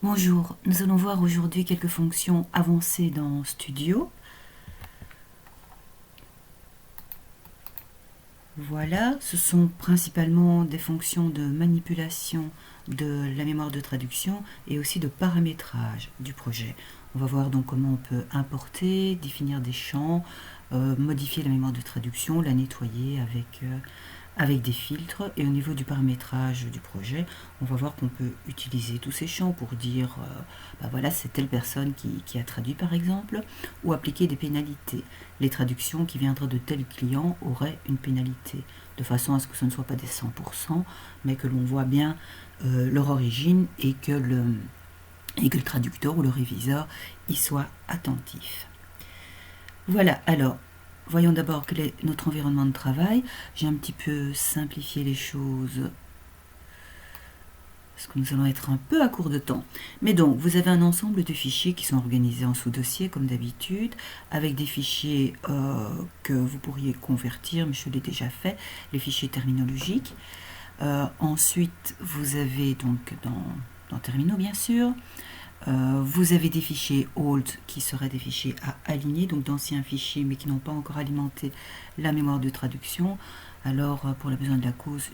Bonjour, nous allons voir aujourd'hui quelques fonctions avancées dans Studio. Voilà, ce sont principalement des fonctions de manipulation de la mémoire de traduction et aussi de paramétrage du projet. On va voir donc comment on peut importer, définir des champs, modifier la mémoire de traduction, la nettoyer avec des filtres, et au niveau du paramétrage du projet, on va voir qu'on peut utiliser tous ces champs pour dire voilà, c'est telle personne qui a traduit par exemple, ou appliquer des pénalités. Les traductions qui viendraient de tel client auraient une pénalité, de façon à ce que ce ne soit pas des 100%, mais que l'on voit bien leur origine et que le traducteur ou le réviseur y soit attentif. Voilà, alors voyons d'abord quel est notre environnement de travail. J'ai un petit peu simplifié les choses parce que nous allons être un peu à court de temps. Mais donc, vous avez un ensemble de fichiers qui sont organisés en sous-dossiers comme d'habitude, avec des fichiers que vous pourriez convertir, mais je l'ai déjà fait, les fichiers terminologiques. Ensuite, vous avez donc dans Terminaux, bien sûr, vous avez des fichiers old qui seraient des fichiers à aligner, donc d'anciens fichiers mais qui n'ont pas encore alimenté la mémoire de traduction. Alors pour le besoin de la cause,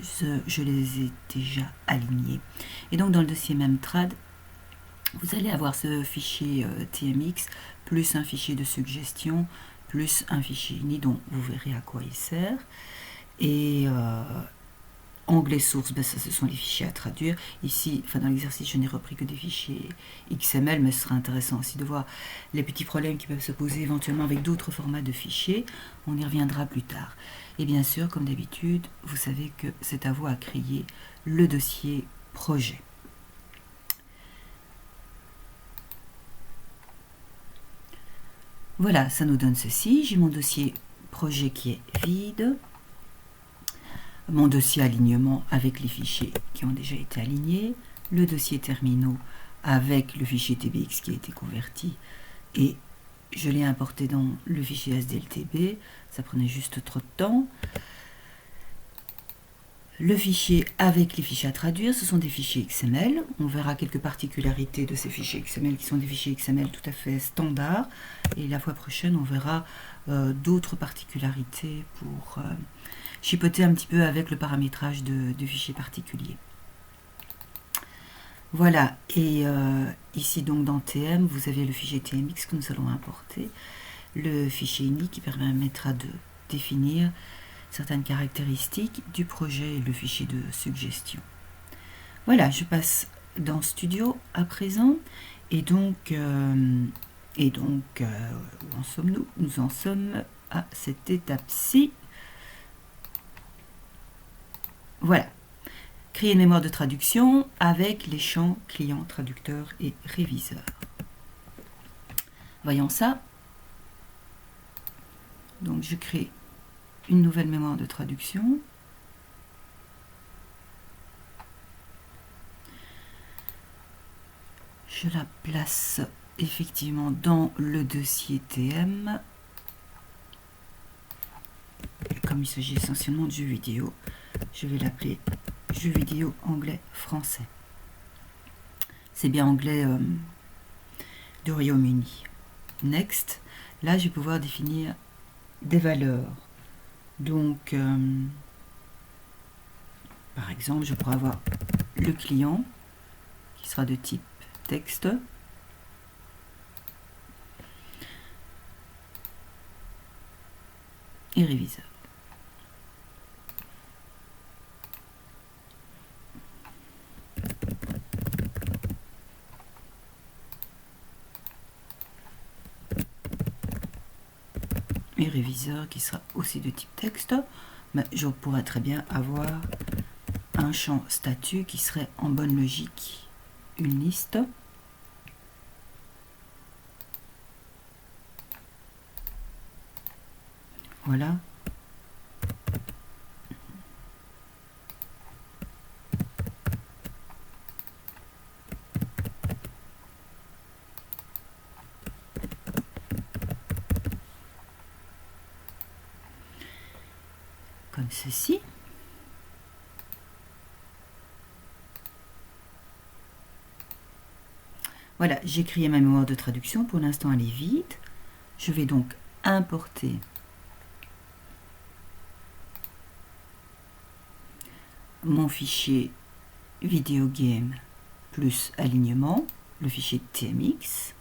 je les ai déjà alignés. Et donc dans le dossier memtrad, vous allez avoir ce fichier TMX, plus un fichier de suggestion, plus un fichier ini, dont vous verrez à quoi il sert. Et onglet source, ça, ce sont les fichiers à traduire. Ici, dans l'exercice, je n'ai repris que des fichiers XML, mais ce sera intéressant aussi de voir les petits problèmes qui peuvent se poser éventuellement avec d'autres formats de fichiers. On y reviendra plus tard. Et bien sûr, comme d'habitude, vous savez que c'est à vous à créer le dossier projet. Voilà, ça nous donne ceci. J'ai mon dossier projet qui est vide. Mon dossier alignement avec les fichiers qui ont déjà été alignés, le dossier terminaux avec le fichier TBX qui a été converti et je l'ai importé dans le fichier SDLTB, ça prenait juste trop de temps. Le fichier avec les fichiers à traduire, ce sont des fichiers XML. On verra quelques particularités de ces fichiers XML qui sont des fichiers XML tout à fait standards. Et la fois prochaine, on verra d'autres particularités pour chipoter un petit peu avec le paramétrage de fichiers particuliers. Voilà, et ici donc dans TM, vous avez le fichier TMX que nous allons importer, le fichier ini qui permettra de définir certaines caractéristiques du projet et le fichier de suggestion. Voilà, je passe dans Studio à présent, et donc où en sommes-nous? Nous en sommes à cette étape-ci. Voilà. Créer une mémoire de traduction avec les champs client, traducteur et réviseur. Voyons ça. Donc je crée une nouvelle mémoire de traduction. Je la place effectivement dans le dossier TM. Et comme il s'agit essentiellement de jeux vidéo, je vais l'appeler jeux vidéo anglais français. C'est bien anglais du Royaume-Uni. Next. Là, je vais pouvoir définir des valeurs. Donc, par exemple, je pourrais avoir le client qui sera de type texte. Et réviseur. Et réviseur qui sera aussi de type texte, mais je pourrais très bien avoir un champ statut qui serait en bonne logique une liste. Voilà. Comme ceci. Voilà, j'ai créé ma mémoire de traduction. Pour l'instant, elle est vide. Je vais donc importer mon fichier videogame plus alignement, le fichier TMX.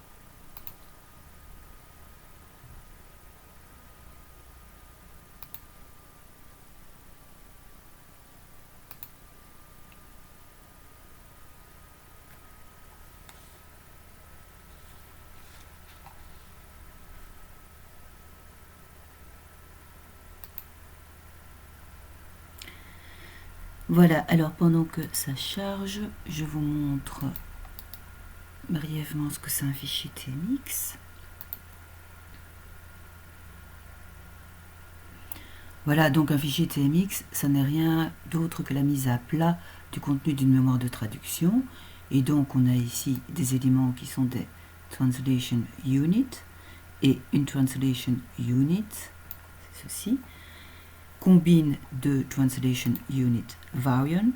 Voilà, alors pendant que ça charge, je vous montre brièvement ce que c'est un fichier TMX. Voilà, donc un fichier TMX, ça n'est rien d'autre que la mise à plat du contenu d'une mémoire de traduction. Et donc on a ici des éléments qui sont des translation unit et une translation unit, c'est ceci, combine de translation unit variant,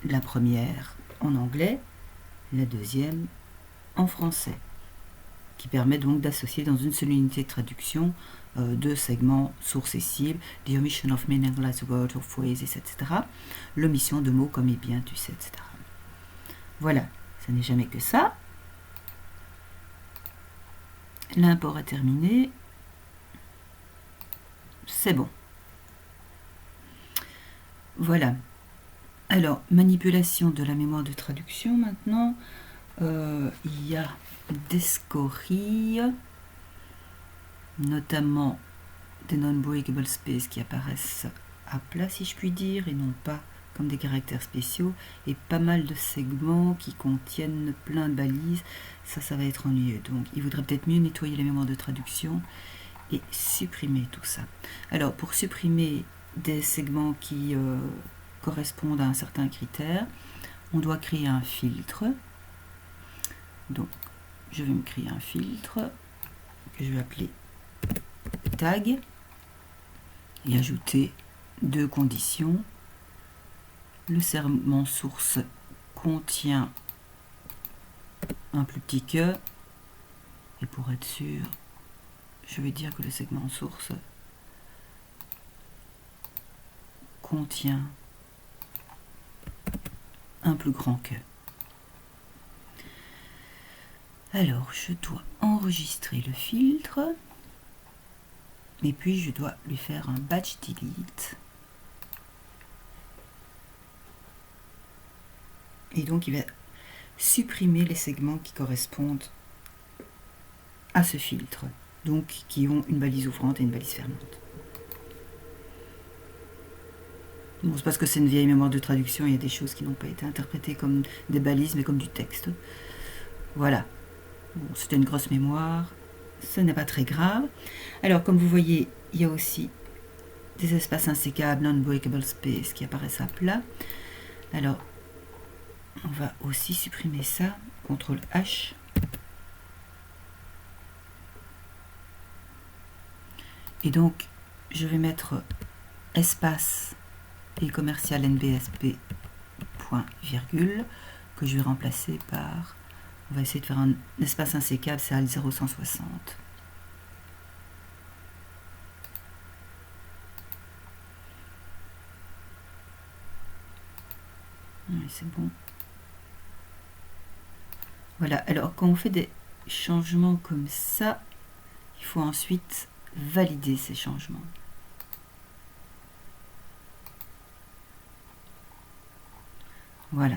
la première en anglais, la deuxième en français, qui permet donc d'associer dans une seule unité de traduction deux segments source et cible, the omission of meaningless words or phrases, etc. L'omission de mots comme eh bien, tu sais, etc. Voilà, ça n'est jamais que ça. L'import est terminé. C'est bon. Voilà. Alors, manipulation de la mémoire de traduction maintenant. Il y a des scories, notamment des non-breakable spaces qui apparaissent à plat, si je puis dire, et non pas comme des caractères spéciaux, et pas mal de segments qui contiennent plein de balises. Ça va être ennuyeux. Donc, il vaudrait peut-être mieux nettoyer les mémoires de traduction et supprimer tout ça. Alors, pour supprimer des segments qui correspondent à un certain critère, on doit créer un filtre. Donc, je vais me créer un filtre que je vais appeler tag et ajouter deux conditions. Le segment source contient un plus petit que, et pour être sûr, je vais dire que le segment source contient un plus grand que. Alors, je dois enregistrer le filtre, et puis je dois lui faire un batch delete. Et donc, il va supprimer les segments qui correspondent à ce filtre, donc qui ont une balise ouvrante et une balise fermante. Bon, c'est parce que c'est une vieille mémoire de traduction, il y a des choses qui n'ont pas été interprétées comme des balises, mais comme du texte. Voilà. Bon, c'était une grosse mémoire, ce n'est pas très grave. Alors, comme vous voyez, il y a aussi des espaces insécables, non-breakable space, qui apparaissent à plat. Alors, on va aussi supprimer ça, CTRL H. Et donc, je vais mettre espace et commercial NBSP point virgule, que je vais remplacer par... On va essayer de faire un espace insécable, c'est AL 0160. Oui, c'est bon. Voilà, alors quand on fait des changements comme ça, il faut ensuite valider ces changements. Voilà,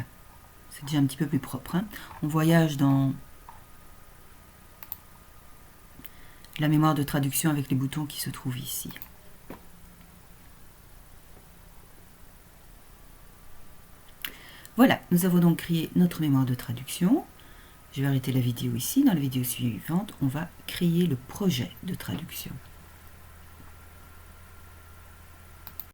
c'est déjà un petit peu plus propre. Hein. On voyage dans la mémoire de traduction avec les boutons qui se trouvent ici. Voilà, nous avons donc créé notre mémoire de traduction. Je vais arrêter la vidéo ici. Dans la vidéo suivante, on va créer le projet de traduction.